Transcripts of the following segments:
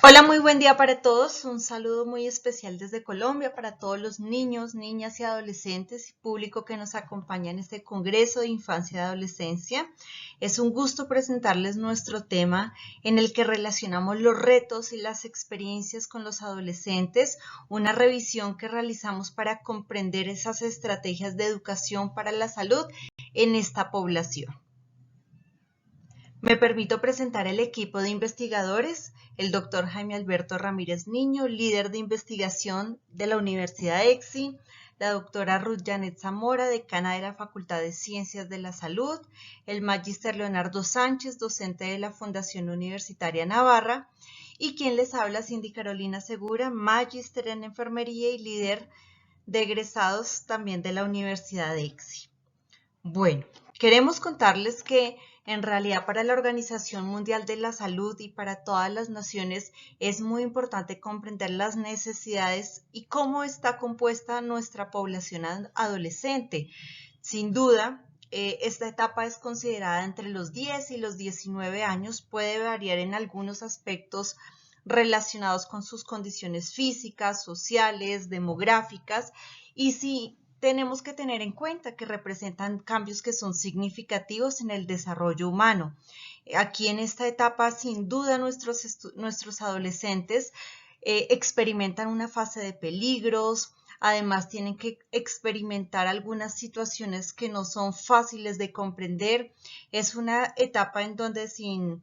Hola, muy buen día para todos. Un saludo muy especial desde Colombia para todos los niños, niñas y adolescentes y público que nos acompaña en este Congreso de Infancia y Adolescencia. Es un gusto presentarles nuestro tema en el que relacionamos los retos y las experiencias con los adolescentes, una revisión que realizamos para comprender esas estrategias de educación para la salud en esta población. Me permito presentar el equipo de investigadores, el doctor Jaime Alberto Ramírez Niño, líder de investigación de la Universidad EXI, la doctora Ruth Janet Zamora, decana de la Facultad de Ciencias de la Salud, el magíster Leonardo Sánchez, docente de la Fundación Universitaria Navarra, y quien les habla, Cindy Carolina Segura, magíster en enfermería y líder de egresados también de la Universidad EXI. Bueno, queremos contarles que en realidad para la Organización Mundial de la Salud y para todas las naciones es muy importante comprender las necesidades y cómo está compuesta nuestra población adolescente. Sin duda, esta etapa es considerada entre los 10 y los 19 años, puede variar en algunos aspectos relacionados con sus condiciones físicas, sociales, demográficas, y si tenemos que tener en cuenta que representan cambios que son significativos en el desarrollo humano. Aquí en esta etapa, sin duda, nuestros adolescentes experimentan una fase de peligros, además tienen que experimentar algunas situaciones que no son fáciles de comprender. Es una etapa en donde sin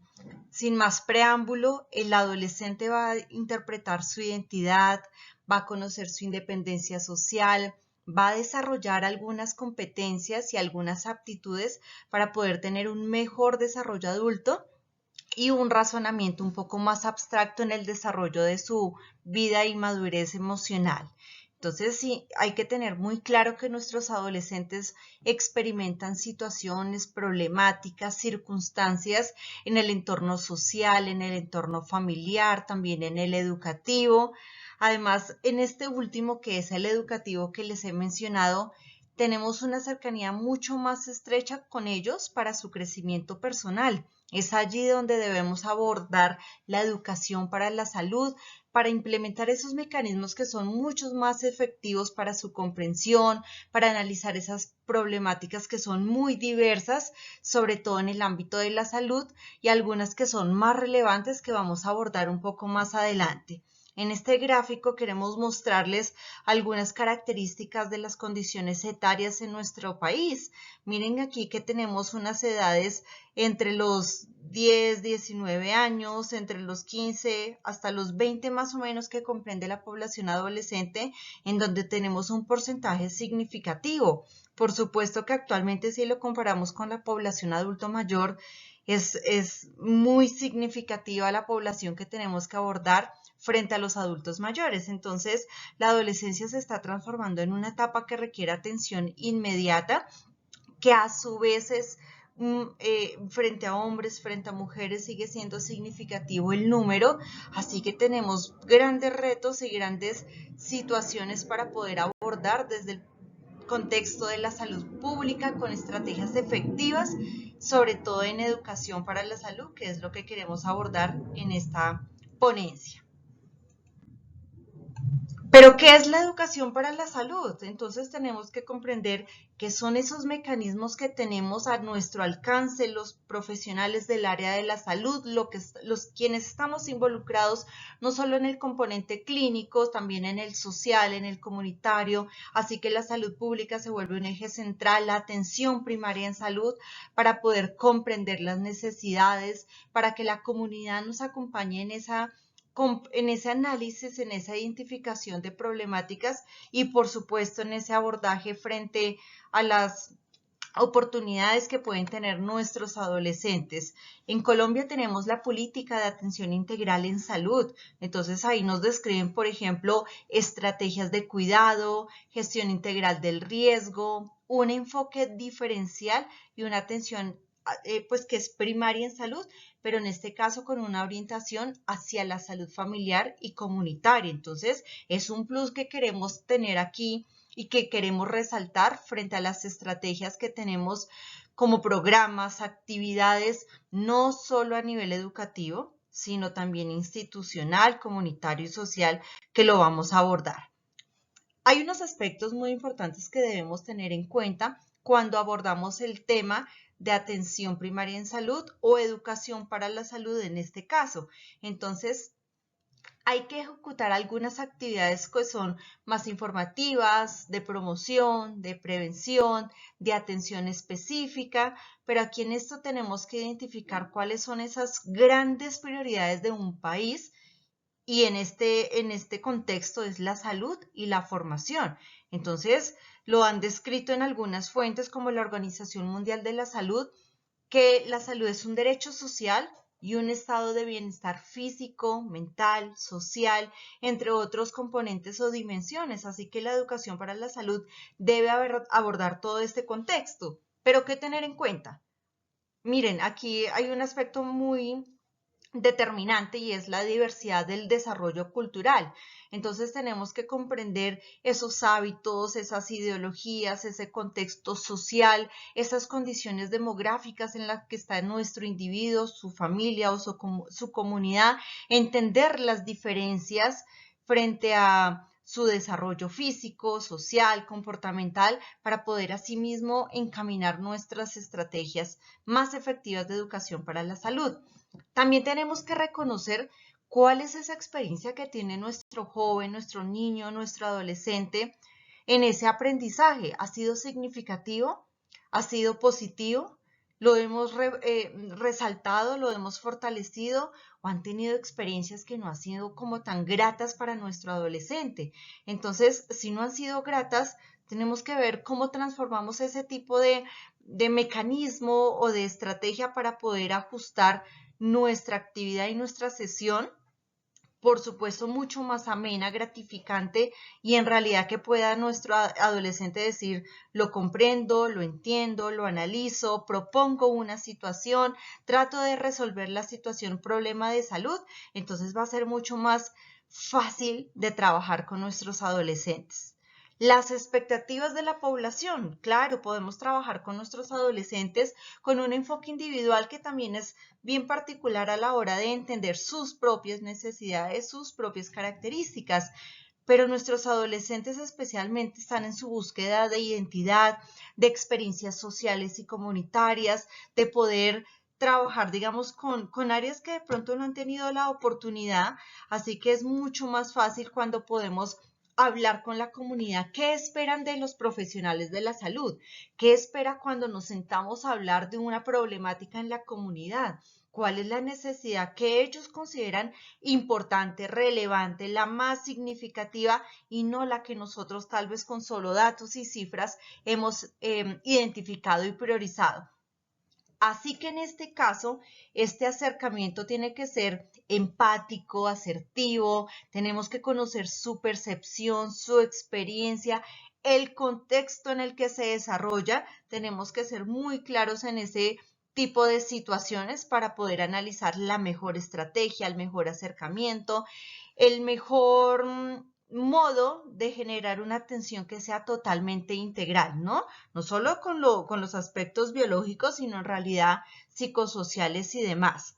más preámbulo, el adolescente va a interpretar su identidad, va a conocer su independencia social, va a desarrollar algunas competencias y algunas aptitudes para poder tener un mejor desarrollo adulto y un razonamiento un poco más abstracto en el desarrollo de su vida y madurez emocional. Entonces, sí, hay que tener muy claro que nuestros adolescentes experimentan situaciones, problemáticas, circunstancias en el entorno social, en el entorno familiar, también en el educativo. Además, en este último, que es el educativo que les he mencionado, tenemos una cercanía mucho más estrecha con ellos para su crecimiento personal. Es allí donde debemos abordar la educación para la salud, para implementar esos mecanismos que son muchos más efectivos para su comprensión, para analizar esas problemáticas que son muy diversas, sobre todo en el ámbito de la salud, y algunas que son más relevantes que vamos a abordar un poco más adelante. En este gráfico queremos mostrarles algunas características de las condiciones etarias en nuestro país. Miren aquí que tenemos unas edades entre los 10, 19 años, entre los 15 hasta los 20 más o menos que comprende la población adolescente, en donde tenemos un porcentaje significativo. Por supuesto que actualmente si lo comparamos con la población adulto mayor, es muy significativa la población que tenemos que abordar frente a los adultos mayores. Entonces, la adolescencia se está transformando en una etapa que requiere atención inmediata, que a su vez es frente a hombres, frente a mujeres, sigue siendo significativo el número, así que tenemos grandes retos y grandes situaciones para poder abordar desde el contexto de la salud pública con estrategias efectivas, sobre todo en educación para la salud, que es lo que queremos abordar en esta ponencia. Pero, ¿qué es la educación para la salud? Entonces tenemos que comprender qué son esos mecanismos que tenemos a nuestro alcance los profesionales del área de la salud, los quienes estamos involucrados no solo en el componente clínico, también en el social, en el comunitario, así que la salud pública se vuelve un eje central, la atención primaria en salud, para poder comprender las necesidades, para que la comunidad nos acompañe en ese análisis, en esa identificación de problemáticas y por supuesto en ese abordaje frente a las oportunidades que pueden tener nuestros adolescentes. En Colombia tenemos la política de atención integral en salud. Entonces ahí nos describen, por ejemplo, estrategias de cuidado, gestión integral del riesgo, un enfoque diferencial y una atención pues que es primaria en salud, pero en este caso con una orientación hacia la salud familiar y comunitaria. Entonces es un plus que queremos tener aquí y que queremos resaltar frente a las estrategias que tenemos como programas, actividades, no solo a nivel educativo, sino también institucional, comunitario y social que lo vamos a abordar. Hay unos aspectos muy importantes que debemos tener en cuenta cuando abordamos el tema de atención primaria en salud o educación para la salud en este caso. Entonces, hay que ejecutar algunas actividades que son más informativas, de promoción, de prevención, de atención específica, pero aquí en esto tenemos que identificar cuáles son esas grandes prioridades de un país y en este contexto es la salud y la formación. Entonces, lo han descrito en algunas fuentes como la Organización Mundial de la Salud, que la salud es un derecho social y un estado de bienestar físico, mental, social, entre otros componentes o dimensiones. Así que la educación para la salud debe abordar todo este contexto. Pero ¿qué tener en cuenta? Miren, aquí hay un aspecto muy determinante y es la diversidad del desarrollo cultural. Entonces tenemos que comprender esos hábitos, esas ideologías, ese contexto social, esas condiciones demográficas en las que está nuestro individuo, su familia o su comunidad, entender las diferencias frente a su desarrollo físico, social, comportamental, para poder asimismo encaminar nuestras estrategias más efectivas de educación para la salud. También tenemos que reconocer cuál es esa experiencia que tiene nuestro joven, nuestro niño, nuestro adolescente en ese aprendizaje. ¿Ha sido significativo? ¿Ha sido positivo? ¿Lo hemos resaltado? ¿Lo hemos fortalecido? ¿O han tenido experiencias que no han sido como tan gratas para nuestro adolescente? Entonces, si no han sido gratas, tenemos que ver cómo transformamos ese tipo de mecanismo o de estrategia para poder ajustar nuestra actividad y nuestra sesión, por supuesto, mucho más amena, gratificante y en realidad que pueda nuestro adolescente decir, lo comprendo, lo entiendo, lo analizo, propongo una situación, trato de resolver la situación, problema de salud, entonces va a ser mucho más fácil de trabajar con nuestros adolescentes. Las expectativas de la población, claro, podemos trabajar con nuestros adolescentes con un enfoque individual que también es bien particular a la hora de entender sus propias necesidades, sus propias características. Pero nuestros adolescentes especialmente están en su búsqueda de identidad, de experiencias sociales y comunitarias, de poder trabajar, digamos, con áreas que de pronto no han tenido la oportunidad. Así que es mucho más fácil cuando podemos hablar con la comunidad, qué esperan de los profesionales de la salud, qué espera cuando nos sentamos a hablar de una problemática en la comunidad, cuál es la necesidad que ellos consideran importante, relevante, la más significativa y no la que nosotros tal vez con solo datos y cifras hemos identificado y priorizado. Así que en este caso, este acercamiento tiene que ser empático, asertivo, tenemos que conocer su percepción, su experiencia, el contexto en el que se desarrolla, tenemos que ser muy claros en ese tipo de situaciones para poder analizar la mejor estrategia, el mejor acercamiento, el mejor modo de generar una atención que sea totalmente integral, ¿no? No solo con los aspectos biológicos, sino en realidad psicosociales y demás.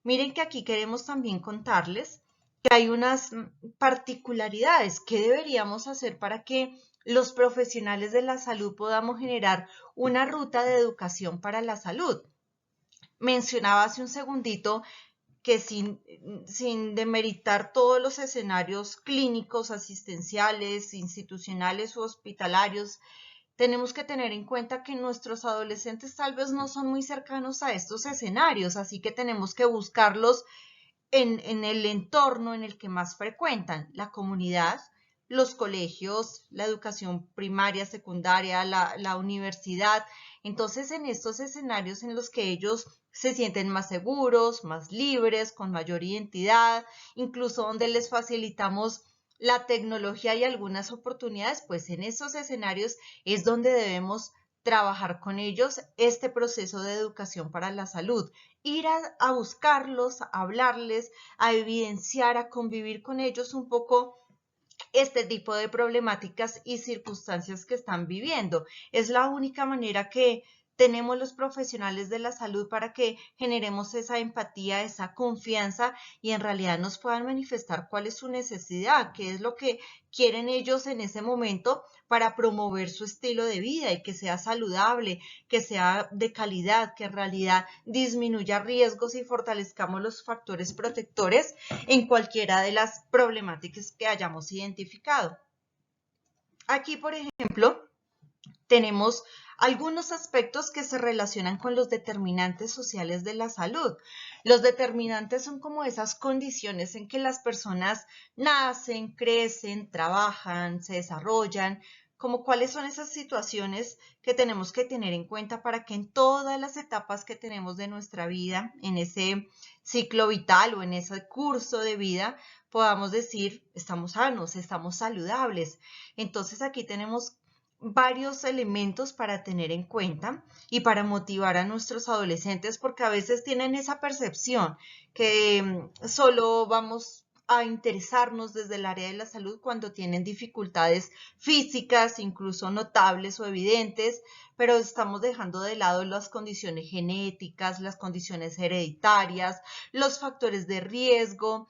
Miren que aquí queremos también contarles que hay unas particularidades que deberíamos hacer para que los profesionales de la salud podamos generar una ruta de educación para la salud. Mencionaba hace un segundito que sin demeritar todos los escenarios clínicos, asistenciales, institucionales u hospitalarios, tenemos que tener en cuenta que nuestros adolescentes tal vez no son muy cercanos a estos escenarios, así que tenemos que buscarlos en el entorno en el que más frecuentan, la comunidad, los colegios, la educación primaria, secundaria, la universidad. Entonces, en estos escenarios en los que ellos se sienten más seguros, más libres, con mayor identidad, incluso donde les facilitamos la tecnología y algunas oportunidades, pues en esos escenarios es donde debemos trabajar con ellos este proceso de educación para la salud, ir a buscarlos, a hablarles, a evidenciar, a convivir con ellos un poco este tipo de problemáticas y circunstancias que están viviendo. Es la única manera que tenemos los profesionales de la salud para que generemos esa empatía, esa confianza y en realidad nos puedan manifestar cuál es su necesidad, qué es lo que quieren ellos en ese momento para promover su estilo de vida y que sea saludable, que sea de calidad, que en realidad disminuya riesgos y fortalezcamos los factores protectores en cualquiera de las problemáticas que hayamos identificado. Aquí, por ejemplo, tenemos algunos aspectos que se relacionan con los determinantes sociales de la salud. Los determinantes son como esas condiciones en que las personas nacen, crecen, trabajan, se desarrollan, como cuáles son esas situaciones que tenemos que tener en cuenta para que en todas las etapas que tenemos de nuestra vida, en ese ciclo vital o en ese curso de vida, podamos decir, estamos sanos, estamos saludables. Entonces aquí tenemos varios elementos para tener en cuenta y para motivar a nuestros adolescentes porque a veces tienen esa percepción que solo vamos a interesarnos desde el área de la salud cuando tienen dificultades físicas, incluso notables o evidentes, pero estamos dejando de lado las condiciones genéticas, las condiciones hereditarias, los factores de riesgo,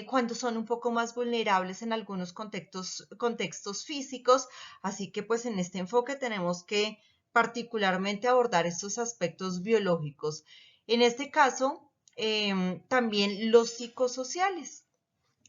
cuando son un poco más vulnerables en algunos contextos físicos. Así que pues en este enfoque tenemos que particularmente abordar estos aspectos biológicos. En este caso, también los psicosociales.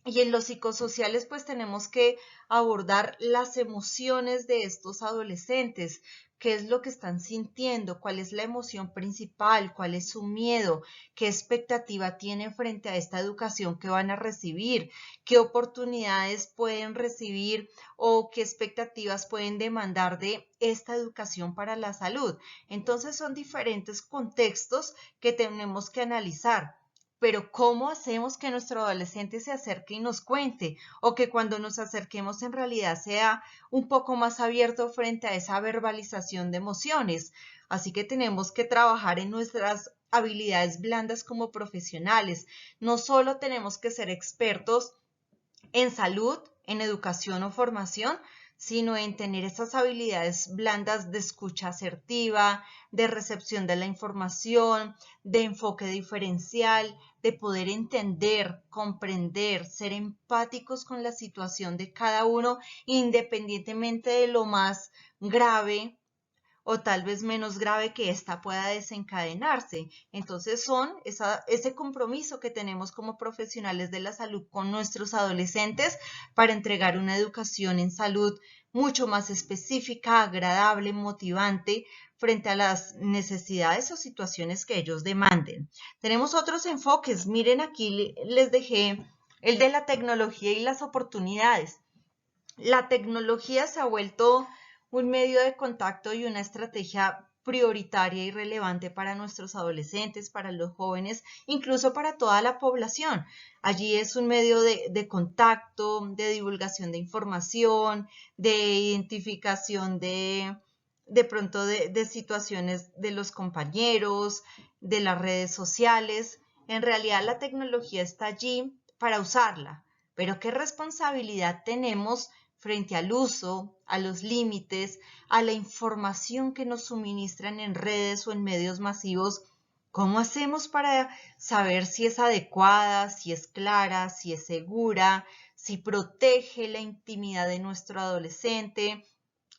Y en los psicosociales pues tenemos que abordar las emociones de estos adolescentes, qué es lo que están sintiendo, cuál es la emoción principal, cuál es su miedo, qué expectativa tienen frente a esta educación que van a recibir, qué oportunidades pueden recibir o qué expectativas pueden demandar de esta educación para la salud. Entonces son diferentes contextos que tenemos que analizar. Pero ¿cómo hacemos que nuestro adolescente se acerque y nos cuente? O que cuando nos acerquemos en realidad sea un poco más abierto frente a esa verbalización de emociones. Así que tenemos que trabajar en nuestras habilidades blandas como profesionales. No solo tenemos que ser expertos en salud, en educación o formación, sino en tener esas habilidades blandas de escucha asertiva, de recepción de la información, de enfoque diferencial, de poder entender, comprender, ser empáticos con la situación de cada uno, independientemente de lo más grave o tal vez menos grave que ésta pueda desencadenarse. Entonces ese compromiso que tenemos como profesionales de la salud con nuestros adolescentes para entregar una educación en salud mucho más específica, agradable, motivante frente a las necesidades o situaciones que ellos demanden. Tenemos otros enfoques. Miren, aquí les dejé el de la tecnología y las oportunidades. La tecnología se ha vuelto un medio de contacto y una estrategia prioritaria y relevante para nuestros adolescentes, para los jóvenes, incluso para toda la población. Allí es un medio de contacto, de divulgación de información, de identificación de pronto de situaciones de los compañeros, de las redes sociales. En realidad la tecnología está allí para usarla, pero ¿qué responsabilidad tenemos frente al uso, a los límites, a la información que nos suministran en redes o en medios masivos? ¿Cómo hacemos para saber si es adecuada, si es clara, si es segura, si protege la intimidad de nuestro adolescente,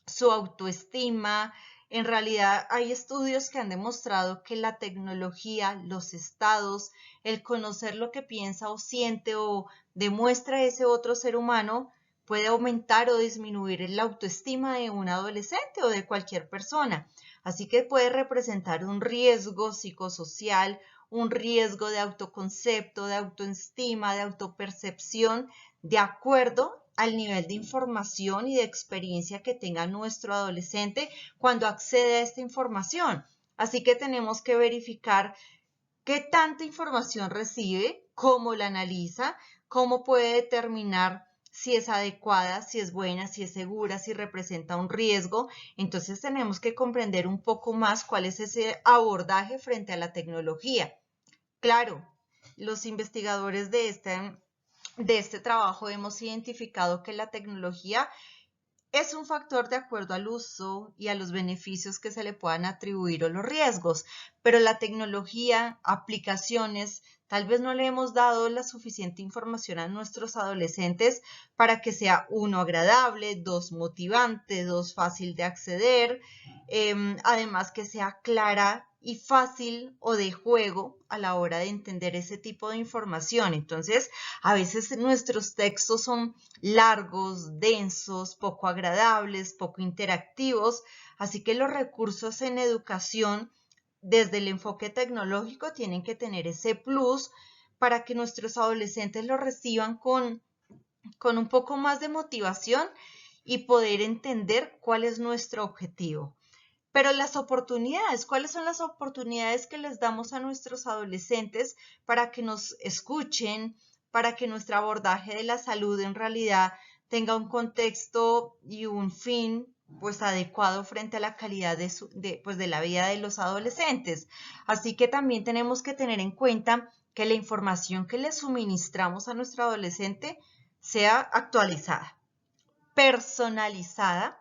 su autoestima? En realidad hay estudios que han demostrado que la tecnología, los estados, el conocer lo que piensa o siente o demuestra ese otro ser humano puede aumentar o disminuir la autoestima de un adolescente o de cualquier persona. Así que puede representar un riesgo psicosocial, un riesgo de autoconcepto, de autoestima, de autopercepción, de acuerdo al nivel de información y de experiencia que tenga nuestro adolescente cuando accede a esta información. Así que tenemos que verificar qué tanta información recibe, cómo la analiza, cómo puede determinar si es adecuada, si es buena, si es segura, si representa un riesgo. Entonces tenemos que comprender un poco más cuál es ese abordaje frente a la tecnología. Claro, los investigadores de este trabajo hemos identificado que la tecnología es un factor de acuerdo al uso y a los beneficios que se le puedan atribuir o los riesgos, pero la tecnología, aplicaciones, tal vez no le hemos dado la suficiente información a nuestros adolescentes para que sea uno agradable, dos motivante, dos fácil de acceder, además que sea clara y fácil o de juego a la hora de entender ese tipo de información. Entonces, a veces nuestros textos son largos, densos, poco agradables, poco interactivos, así que los recursos en educación desde el enfoque tecnológico tienen que tener ese plus para que nuestros adolescentes lo reciban con un poco más de motivación y poder entender cuál es nuestro objetivo. Pero las oportunidades, ¿cuáles son las oportunidades que les damos a nuestros adolescentes para que nos escuchen, para que nuestro abordaje de la salud en realidad tenga un contexto y un fin pues adecuado frente a la calidad de la vida de los adolescentes? Así que también tenemos que tener en cuenta que la información que le suministramos a nuestro adolescente sea actualizada, personalizada,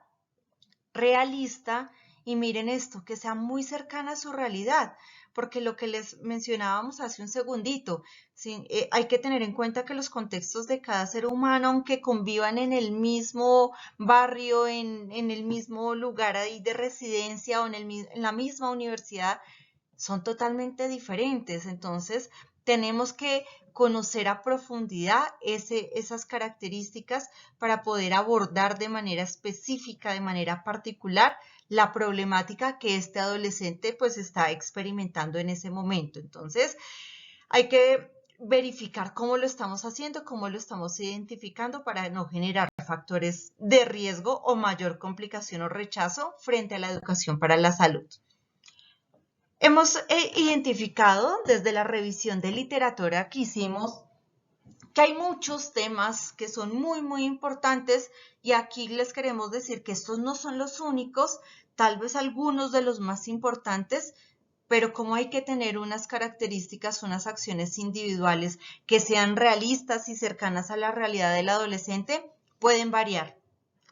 realista y miren esto, que sea muy cercana a su realidad, porque lo que les mencionábamos hace un segundito, ¿sí? Hay que tener en cuenta que los contextos de cada ser humano, aunque convivan en el mismo barrio, en el mismo lugar ahí de residencia o en la misma universidad, son totalmente diferentes. Entonces, tenemos que conocer a profundidad esas características para poder abordar de manera específica, de manera particular, la problemática que este adolescente pues está experimentando en ese momento. Entonces, hay que verificar cómo lo estamos haciendo, cómo lo estamos identificando para no generar factores de riesgo o mayor complicación o rechazo frente a la educación para la salud. Hemos identificado desde la revisión de literatura que hicimos que hay muchos temas que son muy importantes y aquí les queremos decir que estos no son los únicos, tal vez algunos de los más importantes, pero como hay que tener unas características, unas acciones individuales que sean realistas y cercanas a la realidad del adolescente, pueden variar.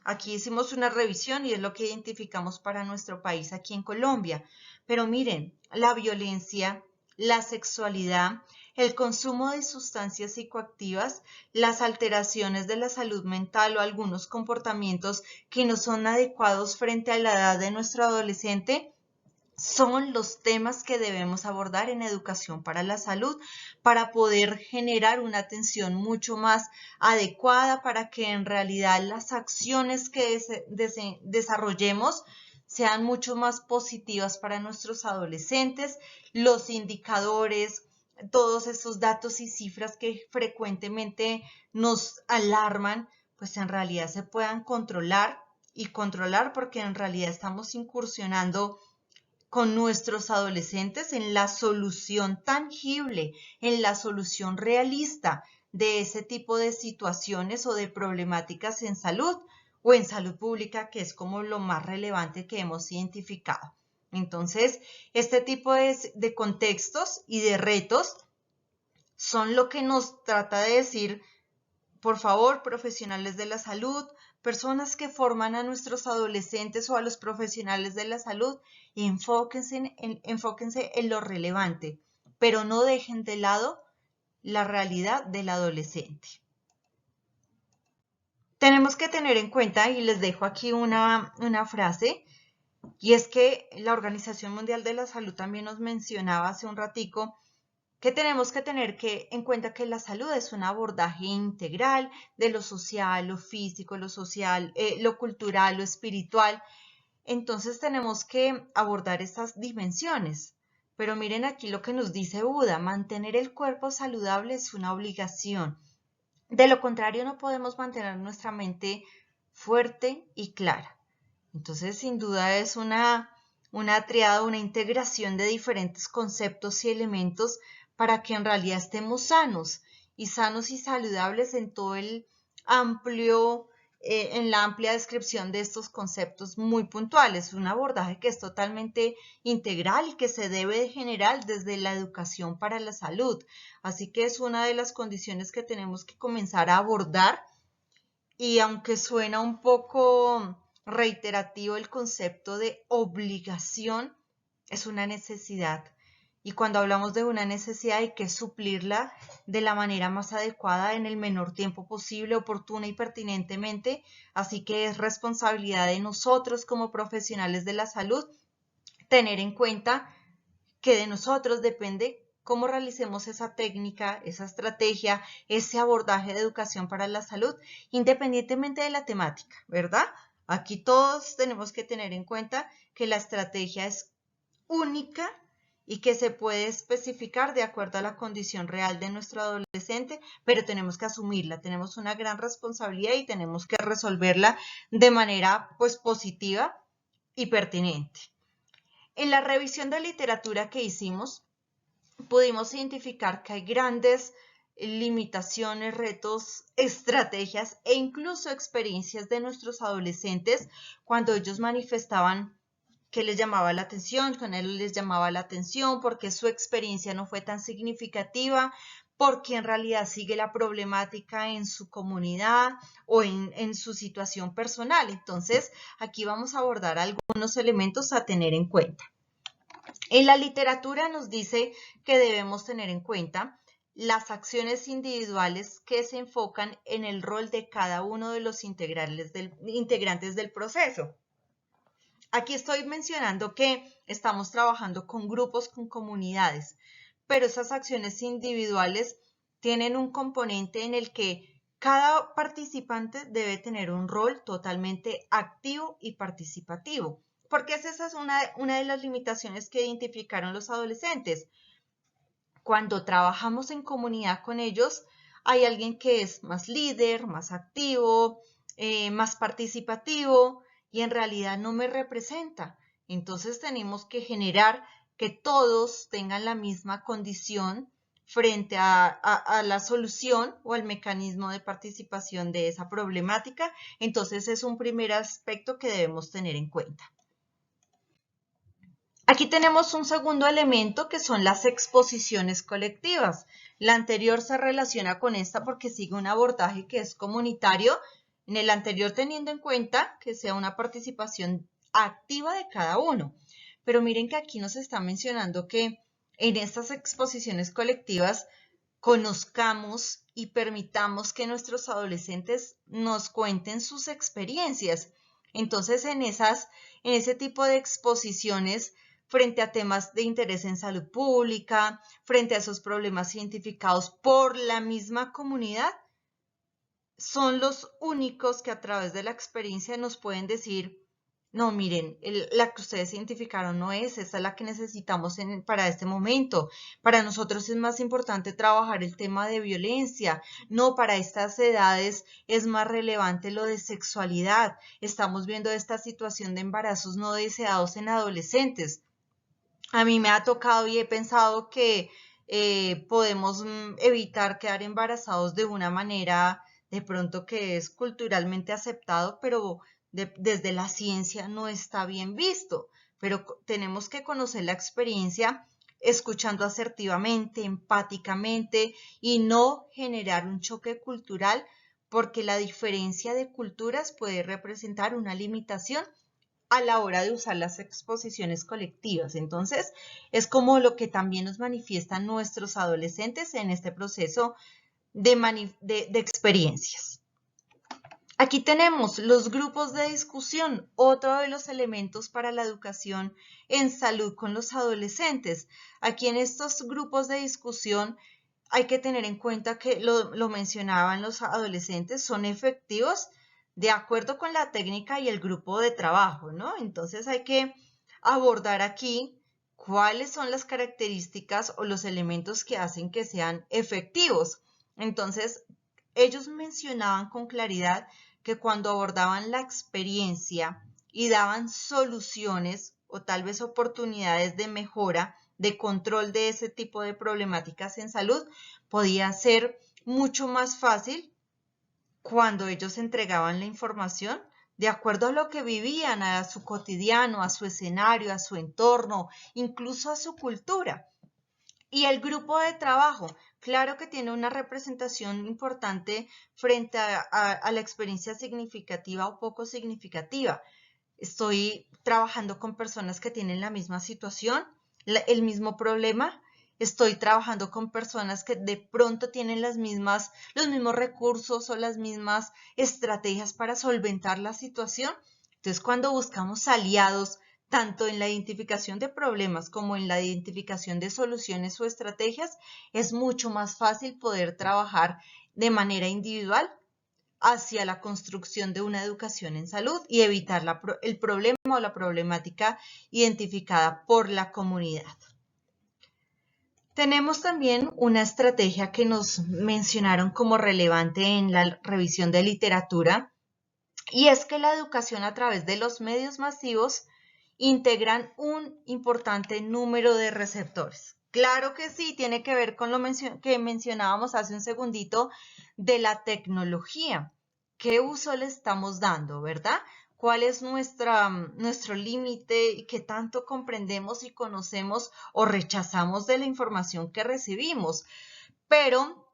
Aquí hicimos una revisión y es lo que identificamos para nuestro país aquí en Colombia. Pero miren, la violencia, la sexualidad, el consumo de sustancias psicoactivas, las alteraciones de la salud mental o algunos comportamientos que no son adecuados frente a la edad de nuestro adolescente, son los temas que debemos abordar en educación para la salud para poder generar una atención mucho más adecuada para que en realidad las acciones que desarrollemos sean mucho más positivas para nuestros adolescentes, los indicadores, todos esos datos y cifras que frecuentemente nos alarman, pues en realidad se puedan controlar y controlar porque en realidad estamos incursionando con nuestros adolescentes en la solución tangible, en la solución realista de ese tipo de situaciones o de problemáticas en salud o en salud pública, que es como lo más relevante que hemos identificado. Entonces, este tipo de contextos y de retos son lo que nos trata de decir, por favor, profesionales de la salud, personas que forman a nuestros adolescentes o a los profesionales de la salud, enfóquense en lo relevante, pero no dejen de lado la realidad del adolescente. Tenemos que tener en cuenta, y les dejo aquí una frase, y es que la Organización Mundial de la Salud también nos mencionaba hace un ratico que tenemos que tener en cuenta que la salud es un abordaje integral de lo social, lo físico, lo social, lo cultural, lo espiritual. Entonces tenemos que abordar estas dimensiones. Pero miren aquí lo que nos dice Buda, mantener el cuerpo saludable es una obligación. De lo contrario, no podemos mantener nuestra mente fuerte y clara. Entonces, sin duda es una triada, una integración de diferentes conceptos y elementos para que en realidad estemos sanos y saludables en todo el amplio, en la amplia descripción de estos conceptos muy puntuales. Un abordaje que es totalmente integral y que se debe de generar desde la educación para la salud. Así que es una de las condiciones que tenemos que comenzar a abordar y aunque suena un poco reiterativo el concepto de obligación, es una necesidad. Y cuando hablamos de una necesidad hay que suplirla de la manera más adecuada en el menor tiempo posible, oportuna y pertinentemente. Así que es responsabilidad de nosotros como profesionales de la salud tener en cuenta que de nosotros depende cómo realicemos esa técnica, esa estrategia, ese abordaje de educación para la salud, independientemente de la temática, ¿verdad? Aquí todos tenemos que tener en cuenta que la estrategia es única y que se puede especificar de acuerdo a la condición real de nuestro adolescente, pero tenemos que asumirla, tenemos una gran responsabilidad y tenemos que resolverla de manera pues positiva y pertinente. En la revisión de literatura que hicimos, pudimos identificar que hay grandes limitaciones, retos, estrategias e incluso experiencias de nuestros adolescentes cuando ellos manifestaban que les llamaba la atención, con él les llamaba la atención porque su experiencia no fue tan significativa, porque en realidad sigue la problemática en su comunidad o en su situación personal. Entonces, aquí vamos a abordar algunos elementos a tener en cuenta. En la literatura nos dice que debemos tener en cuenta las acciones individuales que se enfocan en el rol de cada uno de los integrantes del proceso. Aquí estoy mencionando que estamos trabajando con grupos, con comunidades, pero esas acciones individuales tienen un componente en el que cada participante debe tener un rol totalmente activo y participativo, porque esa es una de las limitaciones que identificaron los adolescentes. Cuando trabajamos en comunidad con ellos, hay alguien que es más líder, más activo, más participativo y en realidad no me representa. Entonces tenemos que generar que todos tengan la misma condición frente a la solución o al mecanismo de participación de esa problemática. Entonces es un primer aspecto que debemos tener en cuenta. Aquí tenemos un segundo elemento que son las exposiciones colectivas. La anterior se relaciona con esta porque sigue un abordaje que es comunitario. En el anterior teniendo en cuenta que sea una participación activa de cada uno. Pero miren que aquí nos está mencionando que en estas exposiciones colectivas conozcamos y permitamos que nuestros adolescentes nos cuenten sus experiencias. Entonces, en ese tipo de exposiciones frente a temas de interés en salud pública, frente a esos problemas identificados por la misma comunidad, son los únicos que a través de la experiencia nos pueden decir, no, miren, la que ustedes identificaron no es, esa es la que necesitamos para este momento. Para nosotros es más importante trabajar el tema de violencia. No, para estas edades es más relevante lo de sexualidad. Estamos viendo esta situación de embarazos no deseados en adolescentes. A mí me ha tocado y he pensado que podemos evitar quedar embarazados de una manera de pronto que es culturalmente aceptado, pero desde la ciencia no está bien visto. Pero tenemos que conocer la experiencia escuchando asertivamente, empáticamente y no generar un choque cultural porque la diferencia de culturas puede representar una limitación a la hora de usar las exposiciones colectivas. Entonces, es como lo que también nos manifiestan nuestros adolescentes en este proceso de experiencias. Aquí tenemos los grupos de discusión, otro de los elementos para la educación en salud con los adolescentes. Aquí en estos grupos de discusión hay que tener en cuenta que lo mencionaban los adolescentes, son efectivos de acuerdo con la técnica y el grupo de trabajo, ¿no? Entonces hay que abordar aquí cuáles son las características o los elementos que hacen que sean efectivos. Entonces, ellos mencionaban con claridad que cuando abordaban la experiencia y daban soluciones o tal vez oportunidades de mejora, de control de ese tipo de problemáticas en salud, podía ser mucho más fácil cuando ellos entregaban la información de acuerdo a lo que vivían, a su cotidiano, a su escenario, a su entorno, incluso a su cultura. Y el grupo de trabajo, claro que tiene una representación importante frente a la experiencia significativa o poco significativa. Estoy trabajando con personas que tienen la misma situación, el mismo problema. Estoy trabajando con personas que de pronto tienen los mismos recursos o las mismas estrategias para solventar la situación. Entonces, cuando buscamos aliados, tanto en la identificación de problemas como en la identificación de soluciones o estrategias, es mucho más fácil poder trabajar de manera individual hacia la construcción de una educación en salud y evitar el problema o la problemática identificada por la comunidad. Tenemos también una estrategia que nos mencionaron como relevante en la revisión de literatura, y es que la educación a través de los medios masivos integran un importante número de receptores. Claro que sí, tiene que ver con lo que mencionábamos hace un segundito de la tecnología. ¿Qué uso le estamos dando, verdad? ¿Cuál es nuestro límite y qué tanto comprendemos y conocemos o rechazamos de la información que recibimos? Pero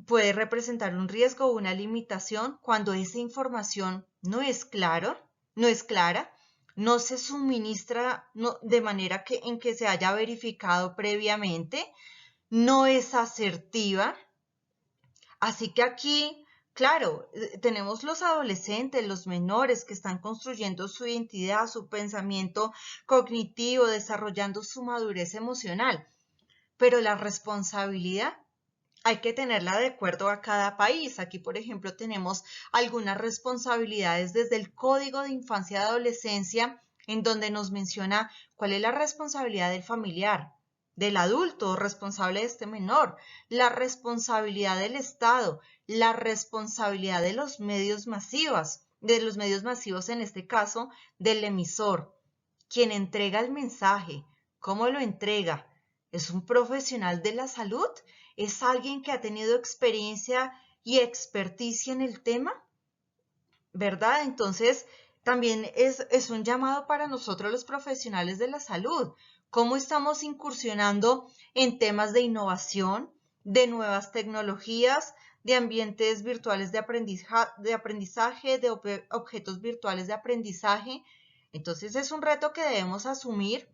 puede representar un riesgo o una limitación cuando esa información no es clara, no se suministra de manera en que se haya verificado previamente, no es asertiva. Así que aquí, claro, tenemos los adolescentes, los menores que están construyendo su identidad, su pensamiento cognitivo, desarrollando su madurez emocional, pero la responsabilidad hay que tenerla de acuerdo a cada país. Aquí, por ejemplo, tenemos algunas responsabilidades desde el Código de Infancia y Adolescencia, en donde nos menciona cuál es la responsabilidad del familiar, del adulto responsable de este menor, la responsabilidad del Estado, la responsabilidad de los medios masivos, en este caso, del emisor, quien entrega el mensaje, cómo lo entrega. ¿Es un profesional de la salud? ¿Es alguien que ha tenido experiencia y experticia en el tema? ¿Verdad? Entonces, también es un llamado para nosotros los profesionales de la salud. ¿Cómo estamos incursionando en temas de innovación, de nuevas tecnologías, de ambientes virtuales de aprendizaje, de objetos virtuales de aprendizaje? Entonces, es un reto que debemos asumir,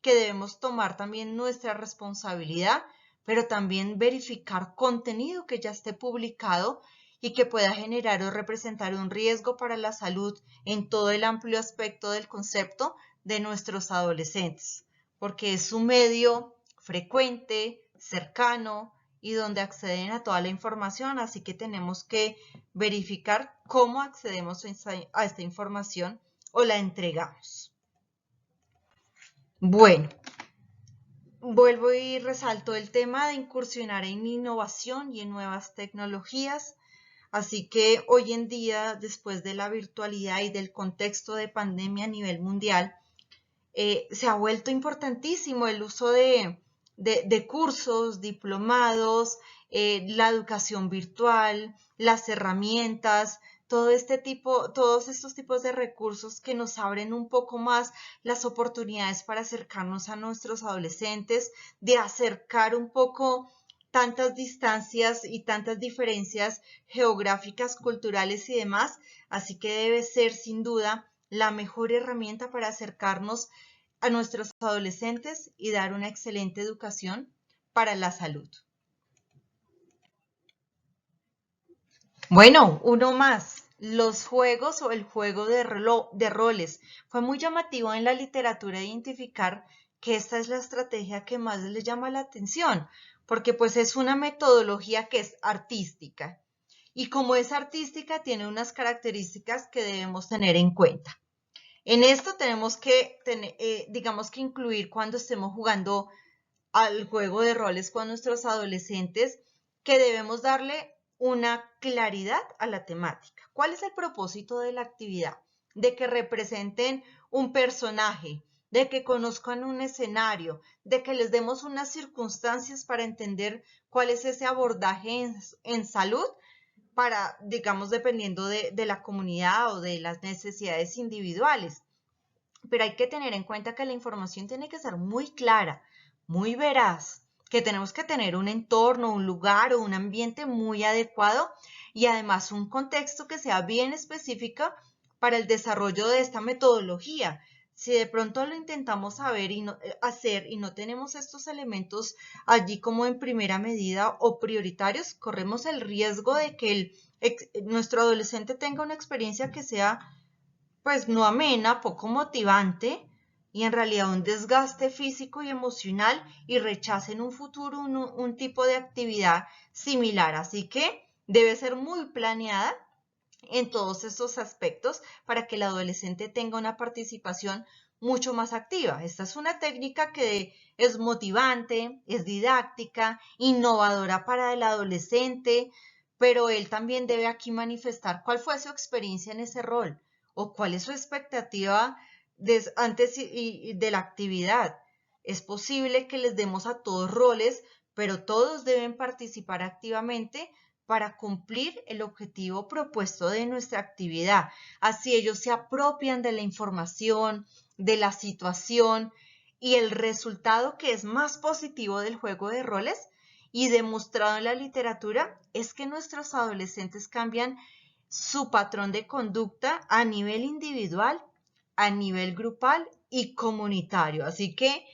que debemos tomar también nuestra responsabilidad, pero también verificar contenido que ya esté publicado y que pueda generar o representar un riesgo para la salud en todo el amplio aspecto del concepto de nuestros adolescentes, porque es un medio frecuente, cercano y donde acceden a toda la información, así que tenemos que verificar cómo accedemos a esta información o la entregamos. Bueno, vuelvo y resalto el tema de incursionar en innovación y en nuevas tecnologías. Así que hoy en día, después de la virtualidad y del contexto de pandemia a nivel mundial, se ha vuelto importantísimo el uso de cursos, diplomados, la educación virtual, las herramientas, todos estos tipos de recursos que nos abren un poco más las oportunidades para acercarnos a nuestros adolescentes, de acercar un poco tantas distancias y tantas diferencias geográficas, culturales y demás. Así que debe ser sin duda la mejor herramienta para acercarnos a nuestros adolescentes y dar una excelente educación para la salud. Bueno, uno más. Los juegos o el juego de roles. Fue muy llamativo en la literatura identificar que esta es la estrategia que más les llama la atención, porque pues es una metodología que es artística. Y como es artística, tiene unas características que debemos tener en cuenta. En esto tenemos que, digamos que incluir cuando estemos jugando al juego de roles con nuestros adolescentes, que debemos darle una claridad a la temática. ¿Cuál es el propósito de la actividad? De que representen un personaje, de que conozcan un escenario, de que les demos unas circunstancias para entender cuál es ese abordaje en salud para, digamos, dependiendo de la comunidad o de las necesidades individuales. Pero hay que tener en cuenta que la información tiene que ser muy clara, muy veraz, que tenemos que tener un entorno, un lugar o un ambiente muy adecuado y además un contexto que sea bien específico para el desarrollo de esta metodología. Si de pronto lo intentamos hacer y no tenemos estos elementos allí como en primera medida o prioritarios, corremos el riesgo de que nuestro adolescente tenga una experiencia que sea pues no amena, poco motivante y en realidad un desgaste físico y emocional y rechace en un futuro un tipo de actividad similar. Así que debe ser muy planeada en todos estos aspectos para que el adolescente tenga una participación mucho más activa. Esta es una técnica que es motivante, es didáctica, innovadora para el adolescente, pero él también debe aquí manifestar cuál fue su experiencia en ese rol o cuál es su expectativa antes de la actividad. Es posible que les demos a todos roles, pero todos deben participar activamente para cumplir el objetivo propuesto de nuestra actividad. Así ellos se apropian de la información, de la situación y el resultado que es más positivo del juego de roles y demostrado en la literatura es que nuestros adolescentes cambian su patrón de conducta a nivel individual, a nivel grupal y comunitario. Así que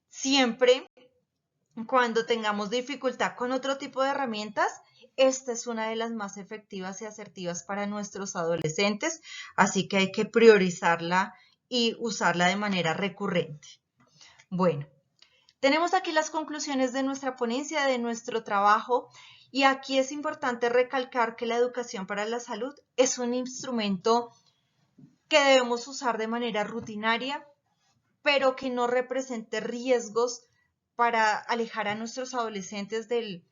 siempre cuando tengamos dificultad con otro tipo de herramientas, esta es una de las más efectivas y asertivas para nuestros adolescentes, así que hay que priorizarla y usarla de manera recurrente. Bueno, tenemos aquí las conclusiones de nuestra ponencia, de nuestro trabajo, y aquí es importante recalcar que la educación para la salud es un instrumento que debemos usar de manera rutinaria, pero que no represente riesgos para alejar a nuestros adolescentes de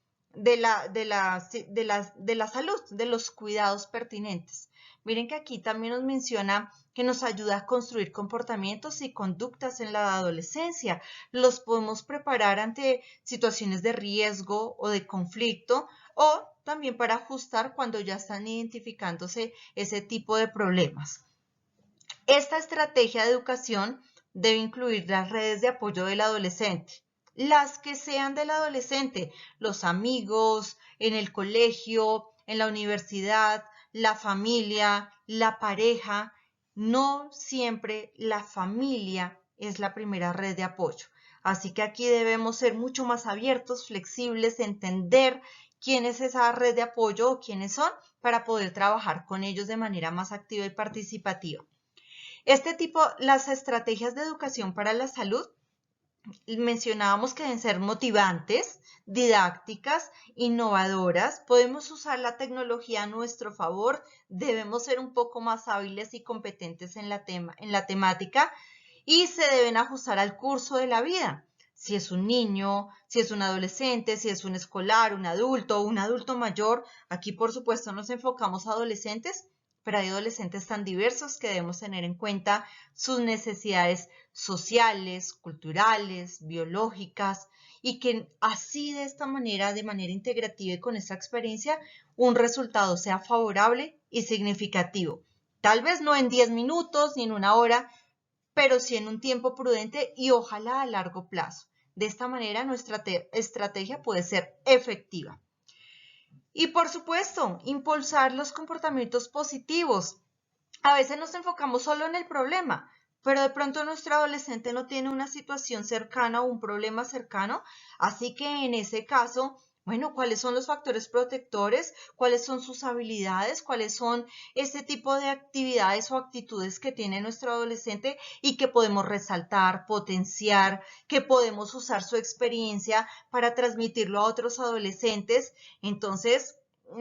la salud, de los cuidados pertinentes. Miren que aquí también nos menciona que nos ayuda a construir comportamientos y conductas en la adolescencia. Los podemos preparar ante situaciones de riesgo o de conflicto o también para ajustar cuando ya están identificándose ese tipo de problemas. Esta estrategia de educación debe incluir las redes de apoyo del adolescente, las que sean del adolescente, los amigos, en el colegio, en la universidad, la familia, la pareja. No siempre la familia es la primera red de apoyo. Así que aquí debemos ser mucho más abiertos, flexibles, entender quién es esa red de apoyo o quiénes son para poder trabajar con ellos de manera más activa y participativa. Las estrategias de educación para la salud, mencionábamos que deben ser motivantes, didácticas, innovadoras. Podemos usar la tecnología a nuestro favor, debemos ser un poco más hábiles y competentes en la temática y se deben ajustar al curso de la vida. Si es un niño, si es un adolescente, si es un escolar, un adulto mayor, aquí por supuesto nos enfocamos a adolescentes, pero hay adolescentes tan diversos que debemos tener en cuenta sus necesidades sociales, culturales, biológicas, y que así de esta manera, de manera integrativa y con esta experiencia, un resultado sea favorable y significativo. Tal vez no en 10 minutos ni en una hora, pero sí en un tiempo prudente y ojalá a largo plazo. De esta manera nuestra estrategia puede ser efectiva. Y por supuesto, impulsar los comportamientos positivos. A veces nos enfocamos solo en el problema, pero de pronto nuestro adolescente no tiene una situación cercana o un problema cercano, así que en ese caso, bueno, ¿cuáles son los factores protectores? ¿Cuáles son sus habilidades? ¿Cuáles son este tipo de actividades o actitudes que tiene nuestro adolescente y que podemos resaltar, potenciar, que podemos usar su experiencia para transmitirlo a otros adolescentes? Entonces,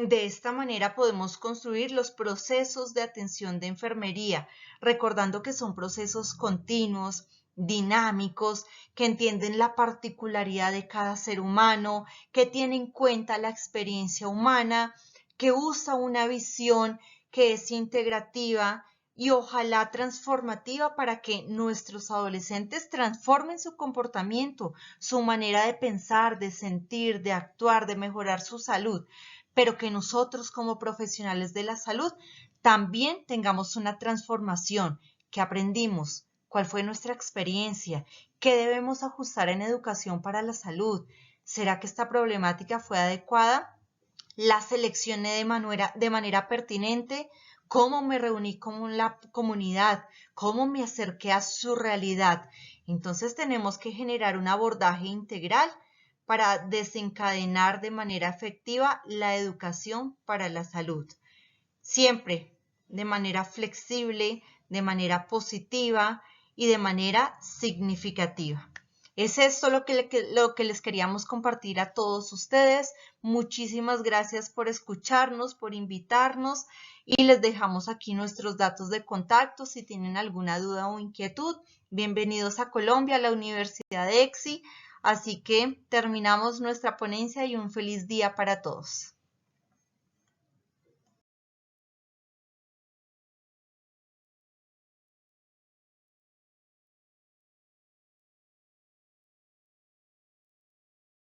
de esta manera podemos construir los procesos de atención de enfermería, recordando que son procesos continuos, dinámicos, que entienden la particularidad de cada ser humano, que tienen en cuenta la experiencia humana, que usa una visión que es integrativa y ojalá transformativa para que nuestros adolescentes transformen su comportamiento, su manera de pensar, de sentir, de actuar, de mejorar su salud, pero que nosotros como profesionales de la salud también tengamos una transformación, que aprendimos ¿Cuál fue nuestra experiencia? ¿Qué debemos ajustar en educación para la salud? ¿Será que esta problemática fue adecuada? ¿La seleccioné de manera pertinente? ¿Cómo me reuní con la comunidad? ¿Cómo me acerqué a su realidad? Entonces tenemos que generar un abordaje integral para desencadenar de manera efectiva la educación para la salud. Siempre de manera flexible, de manera positiva y de manera significativa. Es esto lo que les queríamos compartir a todos ustedes. Muchísimas gracias por escucharnos, por invitarnos y les dejamos aquí nuestros datos de contacto. Si tienen alguna duda o inquietud, bienvenidos a Colombia, a la Universidad de EXI. Así que terminamos nuestra ponencia y un feliz día para todos.